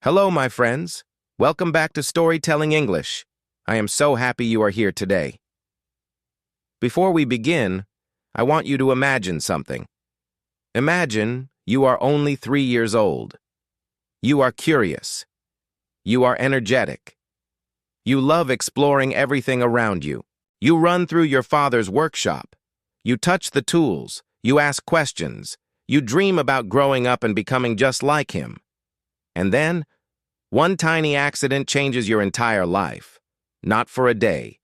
Hello, my friends. Welcome back to Storytelling English. I am so happy you are here today. Before we begin, I want you to imagine something. Imagine you are only 3 years old. You are curious. You are energetic. You love exploring everything around you. You run through your father's workshop. You touch the tools. You ask questions. You dream about growing up and becoming just like him. And then, one tiny accident changes your entire life. Not for a day.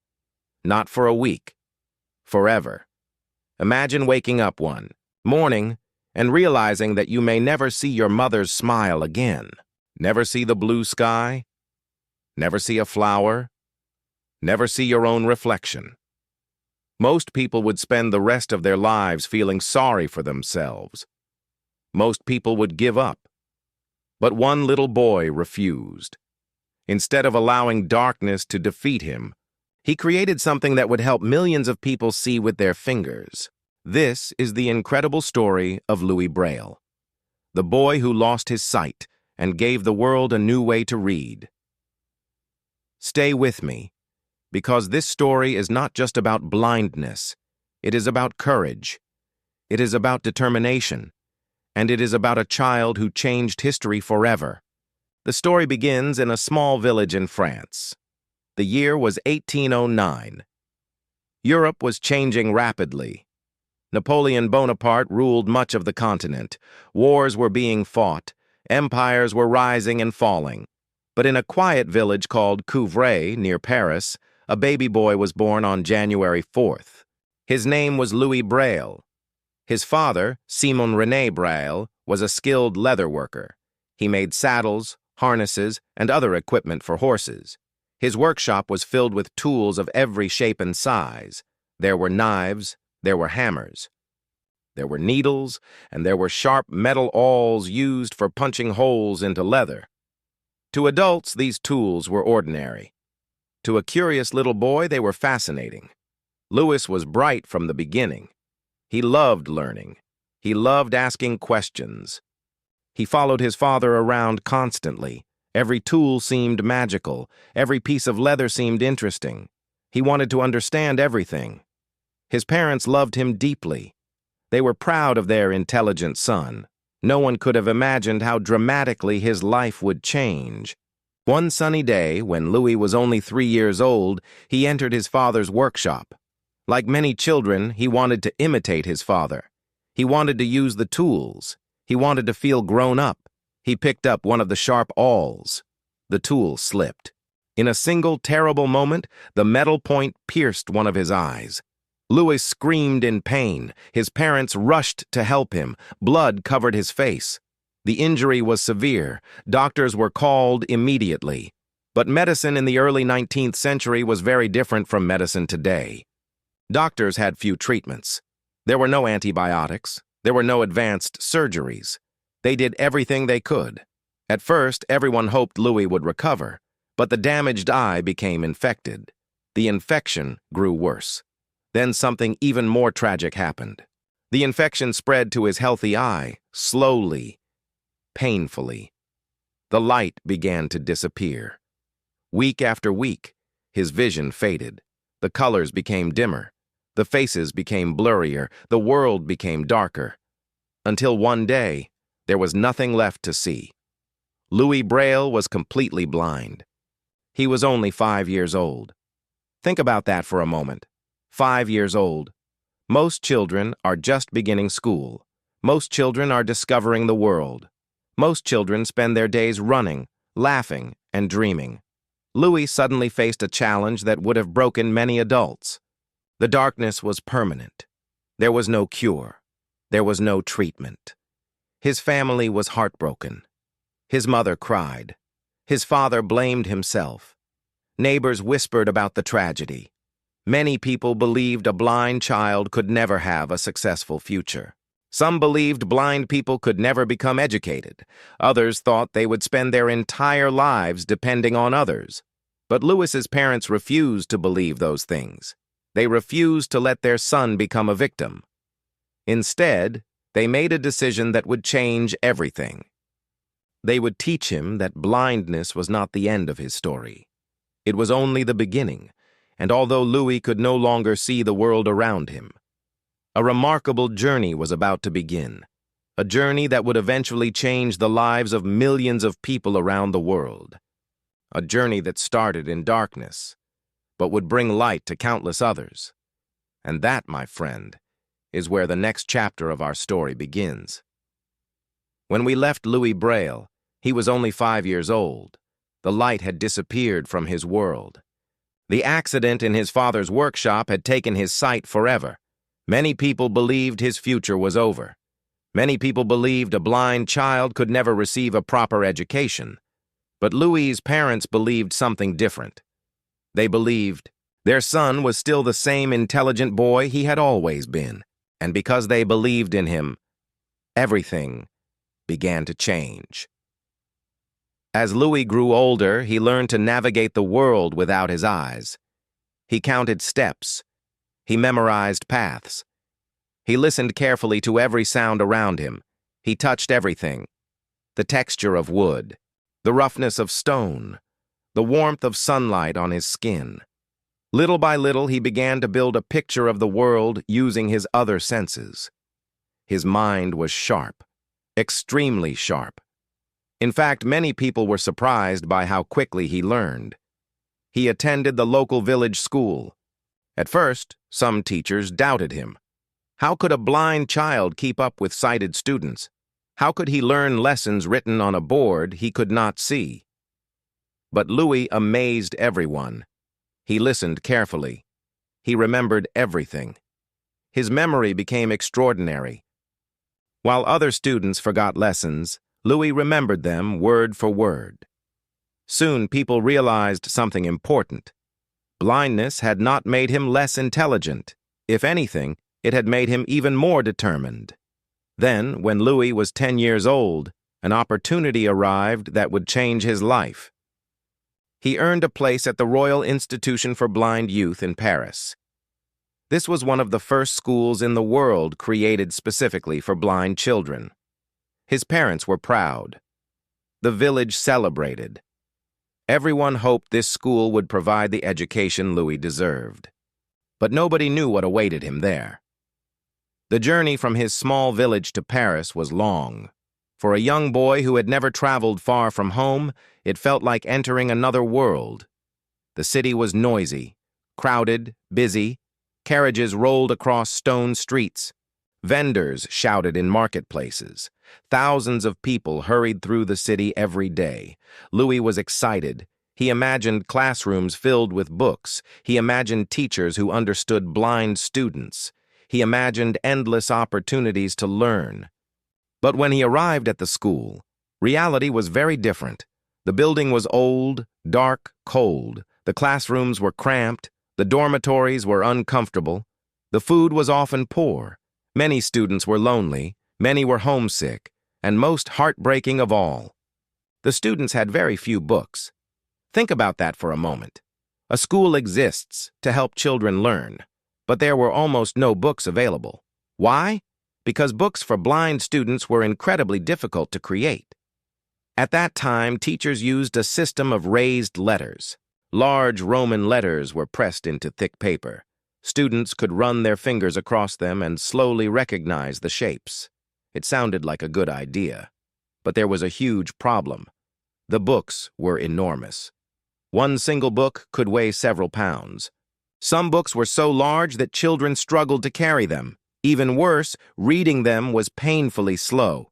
Not for a week. Forever. Imagine waking up one morning and realizing that you may never see your mother's smile again. Never see the blue sky. Never see a flower. Never see your own reflection. Most people would spend the rest of their lives feeling sorry for themselves. Most people would give up. But one little boy refused. Instead of allowing darkness to defeat him, he created something that would help millions of people see with their fingers. This is the incredible story of Louis Braille, the boy who lost his sight and gave the world a new way to read. Stay with me, because this story is not just about blindness. It is about courage. It is about determination. And it is about a child who changed history forever. The story begins in a small village in France. The year was 1809. Europe was changing rapidly. Napoleon Bonaparte ruled much of the continent. Wars were being fought. Empires were rising and falling. But in a quiet village called Couvray, near Paris, a baby boy was born on January 4th. His name was Louis Braille. His father, Simon René Braille, was a skilled leather worker. He made saddles, harnesses, and other equipment for horses. His workshop was filled with tools of every shape and size. There were knives, there were hammers. There were needles, and there were sharp metal awls used for punching holes into leather. To adults, these tools were ordinary. To a curious little boy, they were fascinating. Louis was bright from the beginning. He loved learning. He loved asking questions. He followed his father around constantly. Every tool seemed magical. Every piece of leather seemed interesting. He wanted to understand everything. His parents loved him deeply. They were proud of their intelligent son. No one could have imagined how dramatically his life would change. One sunny day, when Louis was only 3 years old, he entered his father's workshop. Like many children, he wanted to imitate his father. He wanted to use the tools. He wanted to feel grown up. He picked up one of the sharp awls. The tool slipped. In a single terrible moment, the metal point pierced one of his eyes. Louis screamed in pain. His parents rushed to help him. Blood covered his face. The injury was severe. Doctors were called immediately. But medicine in the early 19th century was very different from medicine today. Doctors had few treatments. There were no antibiotics. There were no advanced surgeries. They did everything they could. At first, everyone hoped Louis would recover, but the damaged eye became infected. The infection grew worse. Then something even more tragic happened. The infection spread to his healthy eye, slowly, painfully. The light began to disappear. Week after week, his vision faded. The colors became dimmer. The faces became blurrier. The world became darker. Until one day, there was nothing left to see. Louis Braille was completely blind. He was only 5 years old. Think about that for a moment. 5 years old. Most children are just beginning school. Most children are discovering the world. Most children spend their days running, laughing, and dreaming. Louis suddenly faced a challenge that would have broken many adults. The darkness was permanent. There was no cure. There was no treatment. His family was heartbroken. His mother cried. His father blamed himself. Neighbors whispered about the tragedy. Many people believed a blind child could never have a successful future. Some believed blind people could never become educated. Others thought they would spend their entire lives depending on others. But Louis's parents refused to believe those things. They refused to let their son become a victim. Instead, they made a decision that would change everything. They would teach him that blindness was not the end of his story. It was only the beginning, and although Louis could no longer see the world around him, a remarkable journey was about to begin, a journey that would eventually change the lives of millions of people around the world, a journey that started in darkness, but would bring light to countless others. And that, my friend, is where the next chapter of our story begins. When we left Louis Braille, he was only 5 years old. The light had disappeared from his world. The accident in his father's workshop had taken his sight forever. Many people believed his future was over. Many people believed a blind child could never receive a proper education. But Louis's parents believed something different. They believed their son was still the same intelligent boy he had always been. And because they believed in him, everything began to change. As Louis grew older, he learned to navigate the world without his eyes. He counted steps. He memorized paths. He listened carefully to every sound around him. He touched everything: the texture of wood, the roughness of stone, the warmth of sunlight on his skin. Little by little, he began to build a picture of the world using his other senses. His mind was sharp, extremely sharp. In fact, many people were surprised by how quickly he learned. He attended the local village school. At first, some teachers doubted him. How could a blind child keep up with sighted students? How could he learn lessons written on a board he could not see? But Louis amazed everyone. He listened carefully. He remembered everything. His memory became extraordinary. While other students forgot lessons, Louis remembered them word for word. Soon people realized something important. Blindness had not made him less intelligent. If anything, it had made him even more determined. Then, when Louis was 10 years old, an opportunity arrived that would change his life. He earned a place at the Royal Institution for Blind Youth in Paris. This was one of the first schools in the world created specifically for blind children. His parents were proud. The village celebrated. Everyone hoped this school would provide the education Louis deserved. But nobody knew what awaited him there. The journey from his small village to Paris was long. For a young boy who had never traveled far from home, it felt like entering another world. The city was noisy, crowded, busy. Carriages rolled across stone streets. Vendors shouted in marketplaces. Thousands of people hurried through the city every day. Louis was excited. He imagined classrooms filled with books. He imagined teachers who understood blind students. He imagined endless opportunities to learn. But when he arrived at the school, reality was very different. The building was old, dark, cold. The classrooms were cramped. The dormitories were uncomfortable. The food was often poor. Many students were lonely. Many were homesick. And most heartbreaking of all, the students had very few books. Think about that for a moment. A school exists to help children learn, but there were almost no books available. Why? Because books for blind students were incredibly difficult to create. At that time, teachers used a system of raised letters. Large Roman letters were pressed into thick paper. Students could run their fingers across them and slowly recognize the shapes. It sounded like a good idea, but there was a huge problem. The books were enormous. One single book could weigh several pounds. Some books were so large that children struggled to carry them. Even worse, reading them was painfully slow.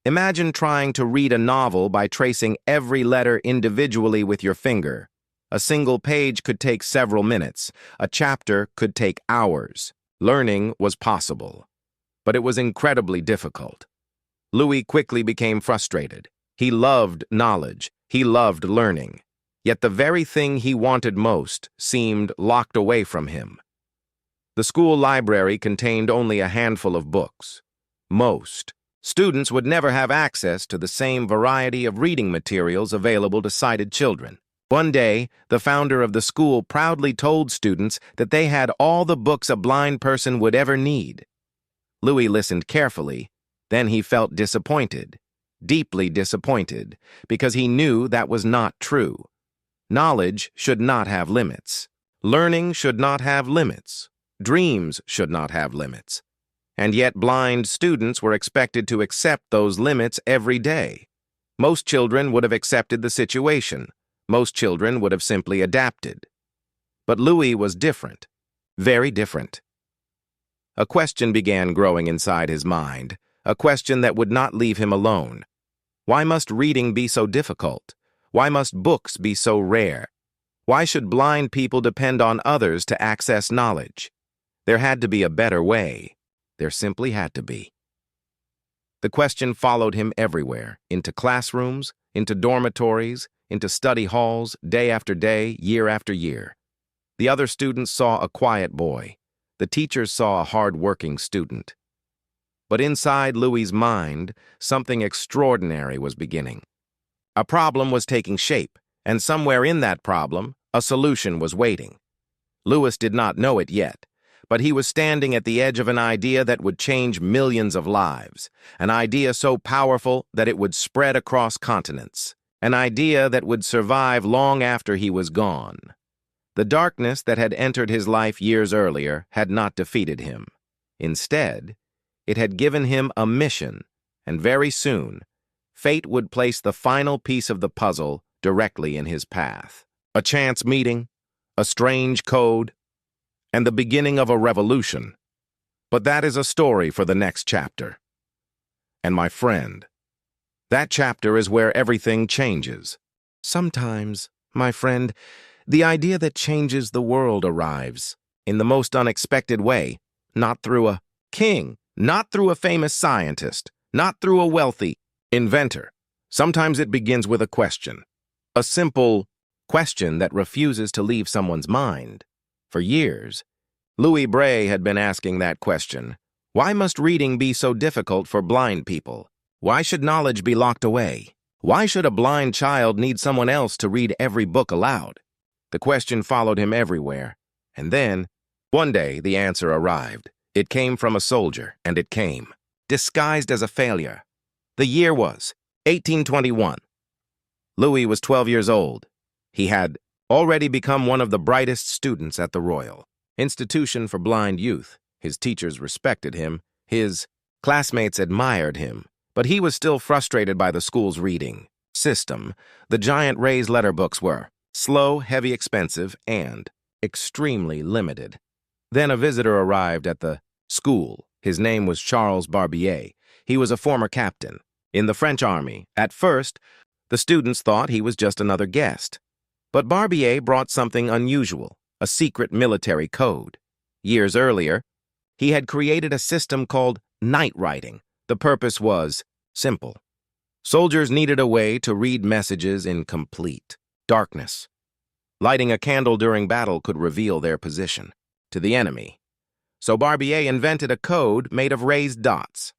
Imagine trying to read a novel by tracing every letter individually with your finger. A single page could take several minutes. A chapter could take hours. Learning was possible, but it was incredibly difficult. Louis quickly became frustrated. He loved knowledge. He loved learning. Yet the very thing he wanted most seemed locked away from him. The school library contained only a handful of books. Most students would never have access to the same variety of reading materials available to sighted children. One day, the founder of the school proudly told students that they had all the books a blind person would ever need. Louis listened carefully. Then he felt disappointed. deeply disappointed, because he knew that was not true. Knowledge should not have limits. Learning should not have limits. Dreams should not have limits. And yet blind students were expected to accept those limits every day. Most children would have accepted the situation. Most children would have simply adapted. But Louis was different, very different. A question began growing inside his mind, a question that would not leave him alone. Why must reading be so difficult? Why must books be so rare? Why should blind people depend on others to access knowledge? There had to be a better way. There simply had to be. The question followed him everywhere, into classrooms, into dormitories, into study halls, day after day, year after year. The other students saw a quiet boy. The teachers saw a hard-working student. But inside Louis's mind, something extraordinary was beginning. A problem was taking shape, and somewhere in that problem, a solution was waiting. Louis did not know it yet, but he was standing at the edge of an idea that would change millions of lives, an idea so powerful that it would spread across continents, an idea that would survive long after he was gone. The darkness that had entered his life years earlier had not defeated him. Instead, it had given him a mission, and very soon, fate would place the final piece of the puzzle directly in his path. A chance meeting, a strange code, and the beginning of a revolution. But that is a story for the next chapter. And my friend, that chapter is where everything changes. Sometimes, my friend, the idea that changes the world arrives in the most unexpected way, not through a king, not through a famous scientist, not through a wealthy inventor. Sometimes it begins with a question, a simple question that refuses to leave someone's mind. For years, Louis Braille had been asking that question. Why must reading be so difficult for blind people? Why should knowledge be locked away? Why should a blind child need someone else to read every book aloud? The question followed him everywhere. And then, one day, the answer arrived. It came from a soldier, and it came, disguised as a failure. The year was 1821. Louis was 12 years old. He had already become one of the brightest students at the Royal Institution for Blind Youth. His teachers respected him. His classmates admired him. But he was still frustrated by the school's reading system. The giant raised letter books were slow, heavy, expensive, and extremely limited. Then a visitor arrived at the school. His name was Charles Barbier. He was a former captain in the French army. At first, the students thought he was just another guest. But Barbier brought something unusual, a secret military code. Years earlier, he had created a system called night writing. The purpose was simple. Soldiers needed a way to read messages in complete darkness. Lighting a candle during battle could reveal their position to the enemy. So Barbier invented a code made of raised dots.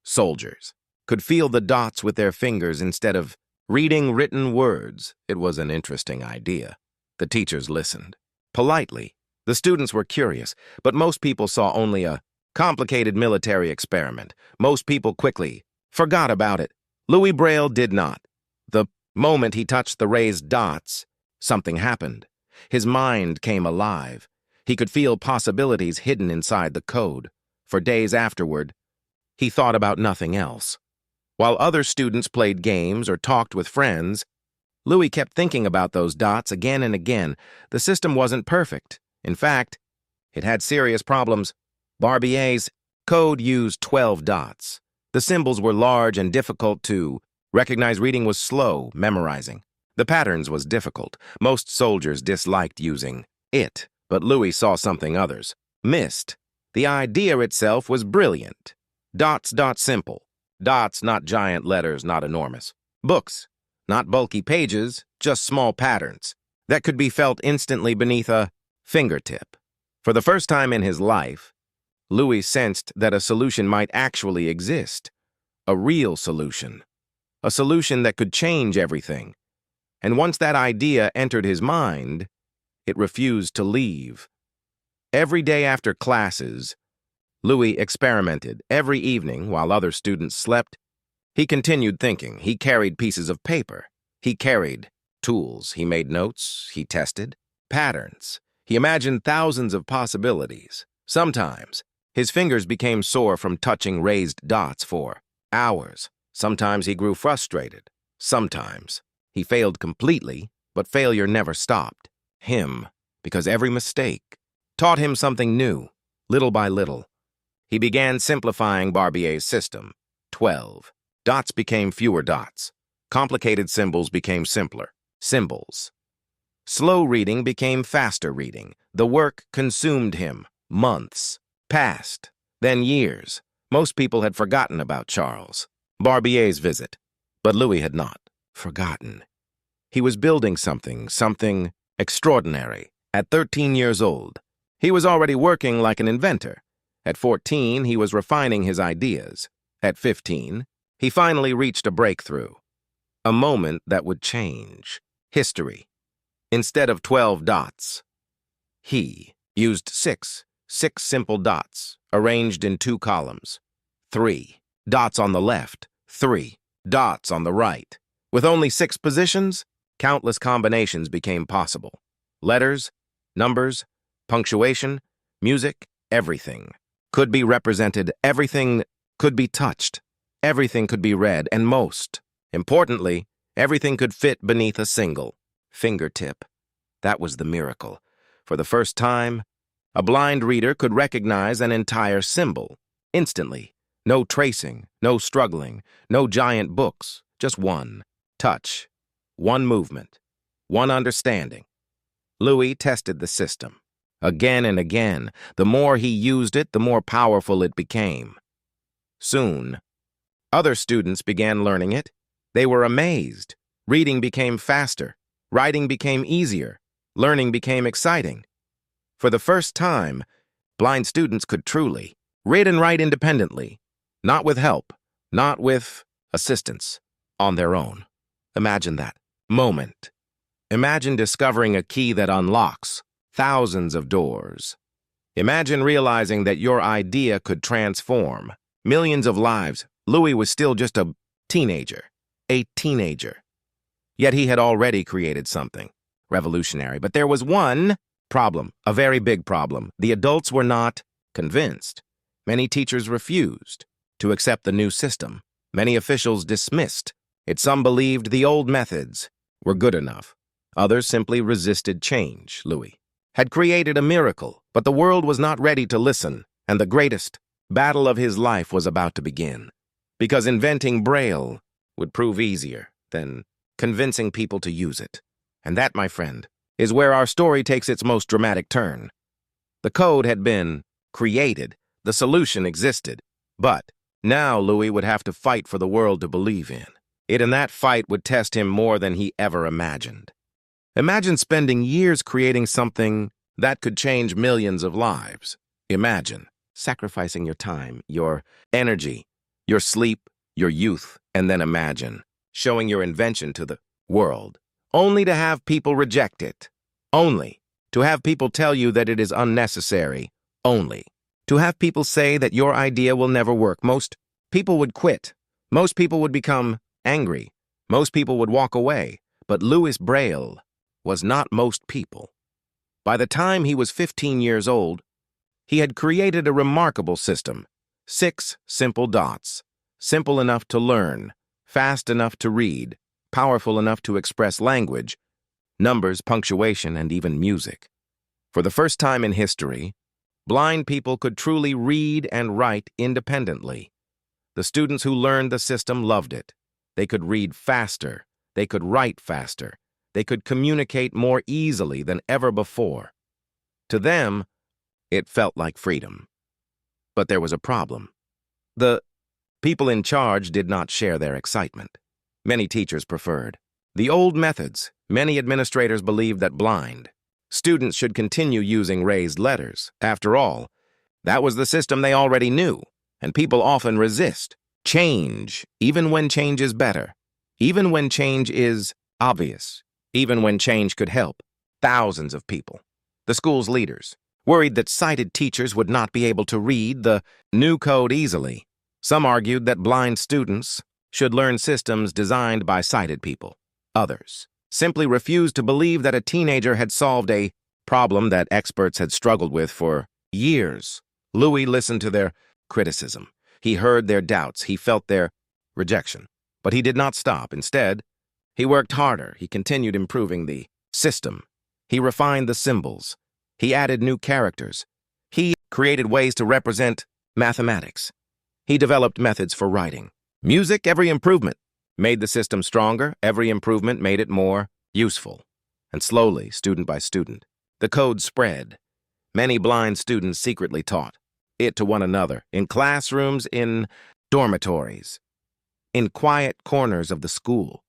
Soldiers could feel the dots with their fingers instead of reading written words. It was an interesting idea. The teachers listened politely. The students were curious, but most people saw only a complicated military experiment. Most people quickly forgot about it. Louis Braille did not. The moment he touched the raised dots, something happened. His mind came alive. He could feel possibilities hidden inside the code. For days afterward, he thought about nothing else. While other students played games or talked with friends, Louis kept thinking about those dots again and again. The system wasn't perfect. In fact, it had serious problems. Barbier's code used 12 dots. The symbols were large and difficult to recognize. Reading was slow, memorizing. The patterns was difficult. Most soldiers disliked using it, but Louis saw something others missed. The idea itself was brilliant. Dots, simple. Dots, not giant letters, not enormous. Books, not bulky pages, just small patterns that could be felt instantly beneath a fingertip. For the first time in his life, Louis sensed that a solution might actually exist. A real solution. A solution that could change everything. And once that idea entered his mind, it refused to leave. Every day after classes, Louis experimented every evening while other students slept. He continued thinking. He carried pieces of paper. He carried tools. He made notes. He tested patterns. He imagined thousands of possibilities. Sometimes, his fingers became sore from touching raised dots for hours. Sometimes he grew frustrated. Sometimes he failed completely, but failure never stopped him, because every mistake taught him something new. Little by little, he began simplifying Barbier's system. 12 dots became fewer dots. Complicated symbols became simpler symbols. Slow reading became faster reading. The work consumed him. Months passed, then years. Most people had forgotten about Charles Barbier's visit, but Louis had not forgotten. He was building something extraordinary. At 13 years old, he was already working like an inventor. At 14, he was refining his ideas. At 15, he finally reached a breakthrough. A moment that would change history. Instead of 12 dots, he used six simple dots, arranged in 2 columns. 3 dots on the left, 3 dots on the right. With only 6 positions, countless combinations became possible. Letters, numbers, punctuation, music, everything could be represented, everything could be touched, everything could be read, and most importantly, everything could fit beneath a single fingertip. That was the miracle. For the first time, a blind reader could recognize an entire symbol instantly. No tracing, no struggling, no giant books, just one touch, one movement, one understanding. Louis tested the system. Again and again, the more he used it, the more powerful it became. Soon, other students began learning it. They were amazed. Reading became faster. Writing became easier. Learning became exciting. For the first time, blind students could truly read and write independently, not with help, not with assistance, on their own. Imagine that moment. Imagine discovering a key that unlocks thousands of doors. Imagine realizing that your idea could transform millions of lives. Louis was still just a teenager. Yet he had already created something revolutionary. But there was one problem, a very big problem. The adults were not convinced. Many teachers refused to accept the new system. Many officials dismissed it. Some believed the old methods were good enough. Others simply resisted change. Louis had created a miracle, but the world was not ready to listen, and the greatest battle of his life was about to begin. Because inventing Braille would prove easier than convincing people to use it. And that, my friend, is where our story takes its most dramatic turn. The code had been created, the solution existed, but now Louis would have to fight for the world to believe in it, and that fight would test him more than he ever imagined. Imagine spending years creating something that could change millions of lives. Imagine sacrificing your time, your energy, your sleep, your youth, and then imagine showing your invention to the world, only to have people reject it, only to have people tell you that it is unnecessary, only to have people say that your idea will never work. Most people would quit. Most people would become angry. Most people would walk away. But Louis Braille was not most people. By the time he was 15 years old, he had created a remarkable system. 6 simple dots, simple enough to learn, fast enough to read, powerful enough to express language, numbers, punctuation, and even music. For the first time in history, blind people could truly read and write independently. The students who learned the system loved it. They could read faster. They could write faster. They could communicate more easily than ever before. To them, it felt like freedom. But there was a problem. The people in charge did not share their excitement. Many teachers preferred the old methods. Many administrators believed that blind students should continue using raised letters. After all, that was the system they already knew, and people often resist change, even when change is better, even when change is obvious, even when change could help thousands of people. The school's leaders worried that sighted teachers would not be able to read the new code easily. Some argued that blind students should learn systems designed by sighted people. Others simply refused to believe that a teenager had solved a problem that experts had struggled with for years. Louis listened to their criticism. He heard their doubts. He felt their rejection. But he did not stop. Instead, he worked harder. He continued improving the system. He refined the symbols. He added new characters. He created ways to represent mathematics. He developed methods for writing. Music, every improvement made the system stronger. Every improvement made it more useful. And slowly, student by student, the code spread. Many blind students secretly taught it to one another, in classrooms, in dormitories, in quiet corners of the school.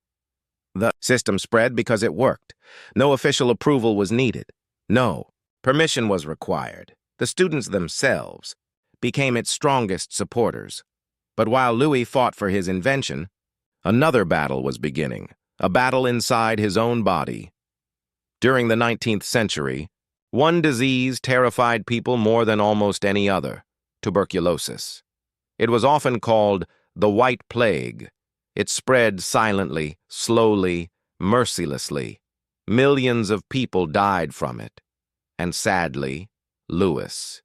The system spread because it worked. No official approval was needed. No permission was required. The students themselves became its strongest supporters. But while Louis fought for his invention, another battle was beginning, a battle inside his own body. During the 19th century, one disease terrified people more than almost any other: tuberculosis. It was often called the White Plague. It spread silently, slowly, mercilessly. Millions of people died from it. And sadly, Louis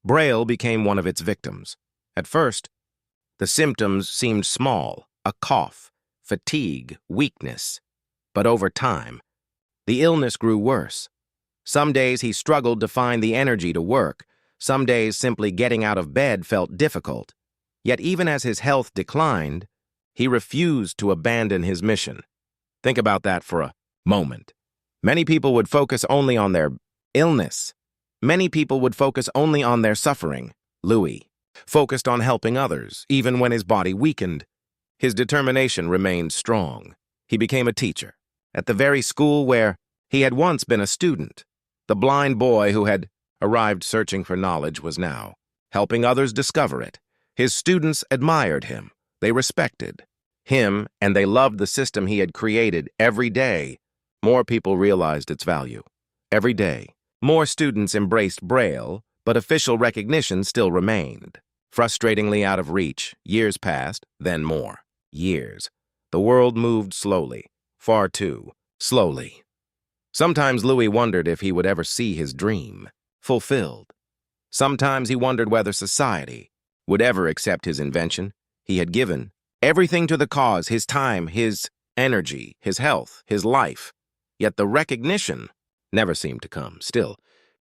Braille became one of its victims. At first, the symptoms seemed small: a cough, fatigue, weakness. But over time, the illness grew worse. Some days he struggled to find the energy to work. Some days simply getting out of bed felt difficult. Yet even as his health declined, he refused to abandon his mission. Think about that for a moment. Many people would focus only on their illness. Many people would focus only on their suffering. Louis focused on helping others, even when his body weakened. His determination remained strong. He became a teacher at the very school where he had once been a student. The blind boy who had arrived searching for knowledge was now helping others discover it. His students admired him. They respected him, and they loved the system he had created. Every day, more people realized its value. Every day, more students embraced Braille, but official recognition still remained. Frustratingly out of reach, years passed, then more years. The world moved slowly, far too slowly. Sometimes Louis wondered if he would ever see his dream fulfilled. Sometimes he wondered whether society would ever accept his invention. He had given everything to the cause: his time, his energy, his health, his life. Yet the recognition never seemed to come. Still,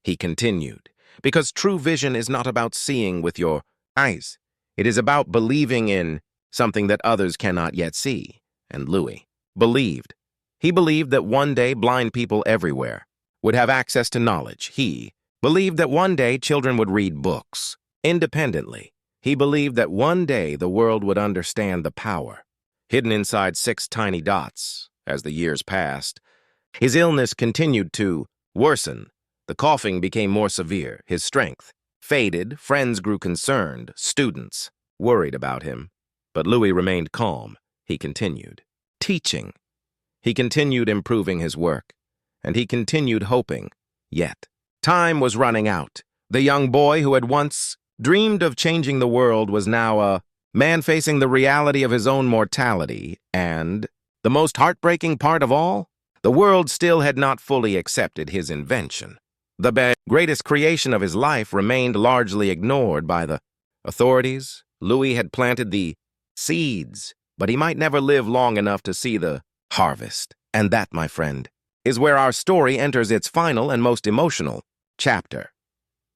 he continued, because true vision is not about seeing with your eyes. It is about believing in something that others cannot yet see. And Louis believed. He believed that one day blind people everywhere would have access to knowledge. He believed that one day children would read books independently. He believed that one day the world would understand the power hidden inside 6 tiny dots. As the years passed, his illness continued to worsen. The coughing became more severe. His strength faded. Friends grew concerned. Students worried about him. But Louis remained calm. He continued teaching. He continued improving his work. And he continued hoping. Yet, time was running out. The young boy who had once dreamed of changing the world was now a man facing the reality of his own mortality. And the most heartbreaking part of all, the world still had not fully accepted his invention. The greatest creation of his life remained largely ignored by the authorities. Louis had planted the seeds, but he might never live long enough to see the harvest. And that, my friend, is where our story enters its final and most emotional chapter.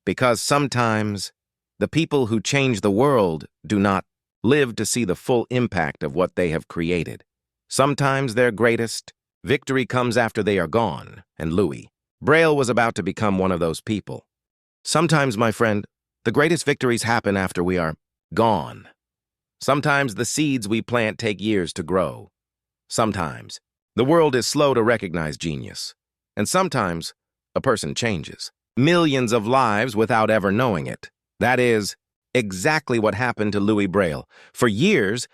Because sometimes the people who change the world do not live to see the full impact of what they have created. Sometimes their greatest victory comes after they are gone, and Louis Braille was about to become one of those people. Sometimes, my friend, the greatest victories happen after we are gone. Sometimes the seeds we plant take years to grow. Sometimes the world is slow to recognize genius. And sometimes a person changes millions of lives without ever knowing it. That is exactly what happened to Louis Braille. For years,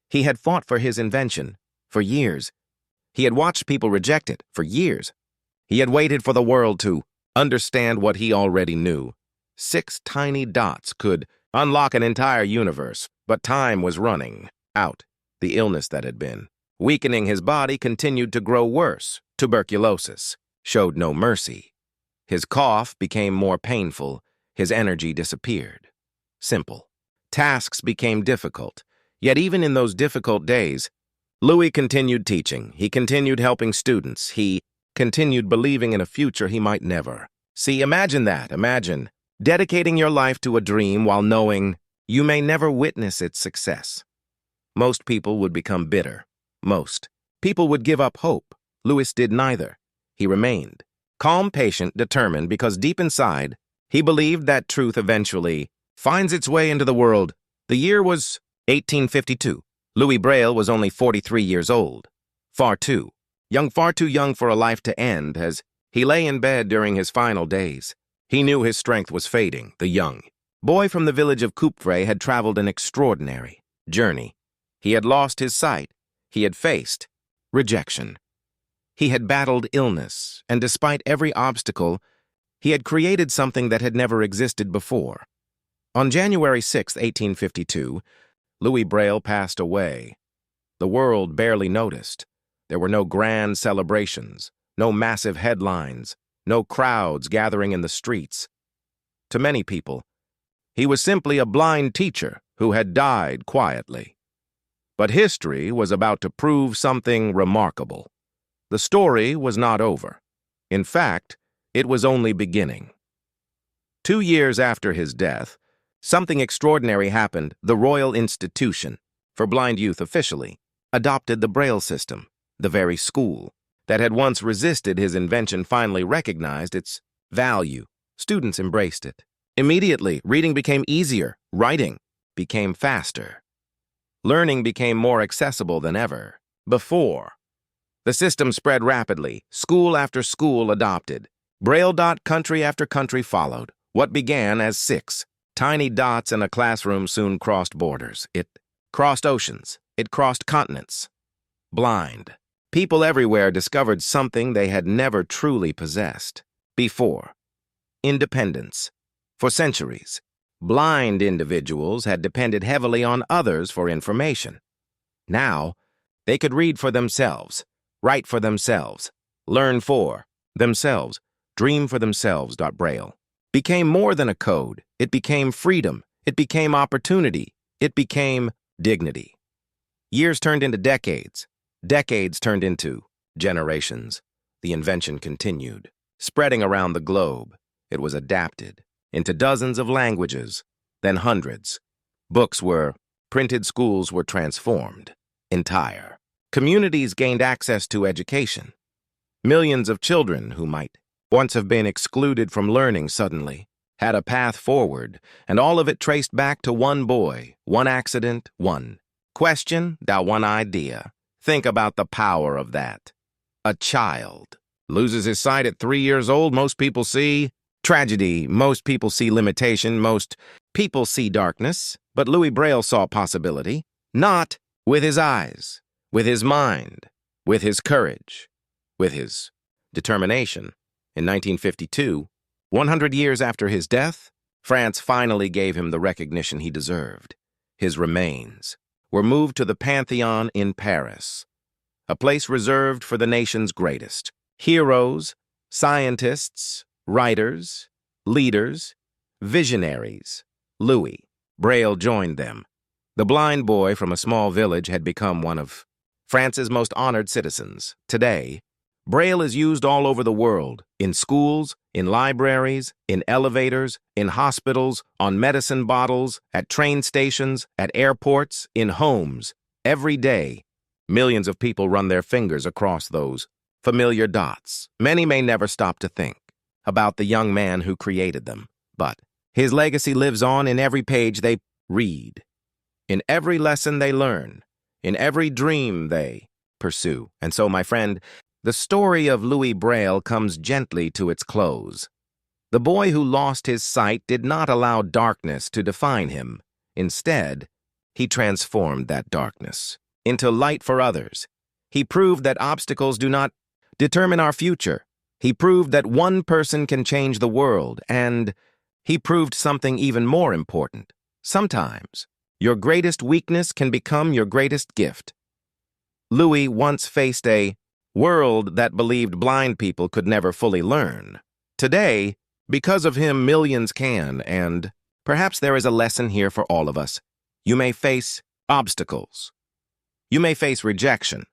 he had fought for his invention. For years, he had watched people reject it. For years, he had waited for the world to understand what he already knew. 6 tiny dots could unlock an entire universe, but time was running out. The illness that had been weakening his body continued to grow worse. Tuberculosis showed no mercy. His cough became more painful. His energy disappeared. Simple. Tasks became difficult. Yet even in those difficult days, Louis continued teaching. He continued helping students. He continued believing in a future he might never see. Imagine that. Imagine dedicating your life to a dream while knowing you may never witness its success. Most people would become bitter. Most people would give up hope. Louis did neither. He remained calm, patient, determined, because deep inside, he believed that truth eventually finds its way into the world. The year was 1852. Louis Braille was only 43 years old. Far too young for a life to end. As he lay in bed during his final days, he knew his strength was fading. The young boy from the village of Coupvray had traveled an extraordinary journey. He had lost his sight. He had faced rejection. He had battled illness, and despite every obstacle, he had created something that had never existed before. On January 6, 1852, Louis Braille passed away. The world barely noticed. There were no grand celebrations, no massive headlines, no crowds gathering in the streets. To many people, he was simply a blind teacher who had died quietly. But history was about to prove something remarkable. The story was not over. In fact, it was only beginning. 2 years after his death, something extraordinary happened. The Royal Institution for Blind Youth officially adopted the Braille system. The very school that had once resisted his invention finally recognized its value. Students embraced it. Immediately, reading became easier. Writing became faster. Learning became more accessible than ever before. The system spread rapidly. School after school adopted. Braille dot country after country followed. What began as 6 tiny dots in a classroom soon crossed borders. It crossed oceans. It crossed continents. Blind people everywhere discovered something they had never truly possessed before. Independence. For centuries, blind individuals had depended heavily on others for information. Now, they could read for themselves, write for themselves, learn for themselves, dream for themselves. Braille became more than a code. It became freedom. It became opportunity. It became dignity. Years turned into decades. Decades turned into generations. The invention continued, spreading around the globe. It was adapted into dozens of languages, then hundreds. Books were printed, schools were transformed. Entire communities gained access to education. Millions of children who might once have been excluded from learning suddenly had a path forward, and all of it traced back to one boy, one accident, one question, that one idea. Think about the power of that. A child loses his sight at 3 years old. Most people see tragedy. Most people see limitation. Most people see darkness. But Louis Braille saw possibility, not with his eyes, with his mind, with his courage, with his determination. In 1952, 100 years after his death, France finally gave him the recognition he deserved. His remains were moved to the Pantheon in Paris, a place reserved for the nation's greatest heroes, scientists, writers, leaders, visionaries. Louis Braille joined them. The blind boy from a small village had become one of France's most honored citizens. Today, Braille is used all over the world, in schools, in libraries, in elevators, in hospitals, on medicine bottles, at train stations, at airports, in homes. Every day, millions of people run their fingers across those familiar dots. Many may never stop to think about the young man who created them, but his legacy lives on in every page they read, in every lesson they learn, in every dream they pursue. And so, my friend, the story of Louis Braille comes gently to its close. The boy who lost his sight did not allow darkness to define him. Instead, he transformed that darkness into light for others. He proved that obstacles do not determine our future. He proved that one person can change the world, and he proved something even more important. Sometimes, your greatest weakness can become your greatest gift. Louis once faced a world that believed blind people could never fully learn. Today, because of him, millions can, and perhaps there is a lesson here for all of us. You may face obstacles. You may face rejection.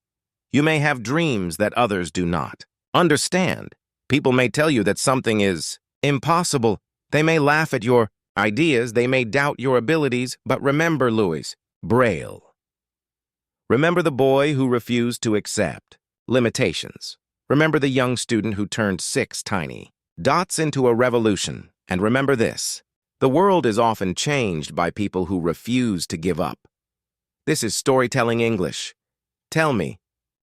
You may have dreams that others do not. Understand, people may tell you that something is impossible. They may laugh at your ideas. They may doubt your abilities. But remember Louis Braille. Remember the boy who refused to accept limitations. Remember the young student who turned 6 tiny dots into a revolution. And remember this: the world is often changed by people who refuse to give up. This is Storytelling English. Tell me,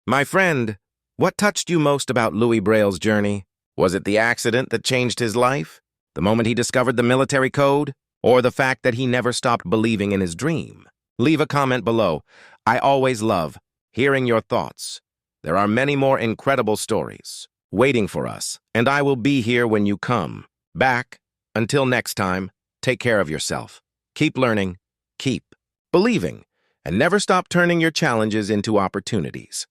my friend, what touched you most about Louis Braille's journey? Was it the accident that changed his life? The moment he discovered the military code? Or the fact that he never stopped believing in his dream? Leave a comment below. I always love hearing your thoughts. There are many more incredible stories waiting for us, and I will be here when you come back. Until next time, take care of yourself. Keep learning, keep believing, and never stop turning your challenges into opportunities.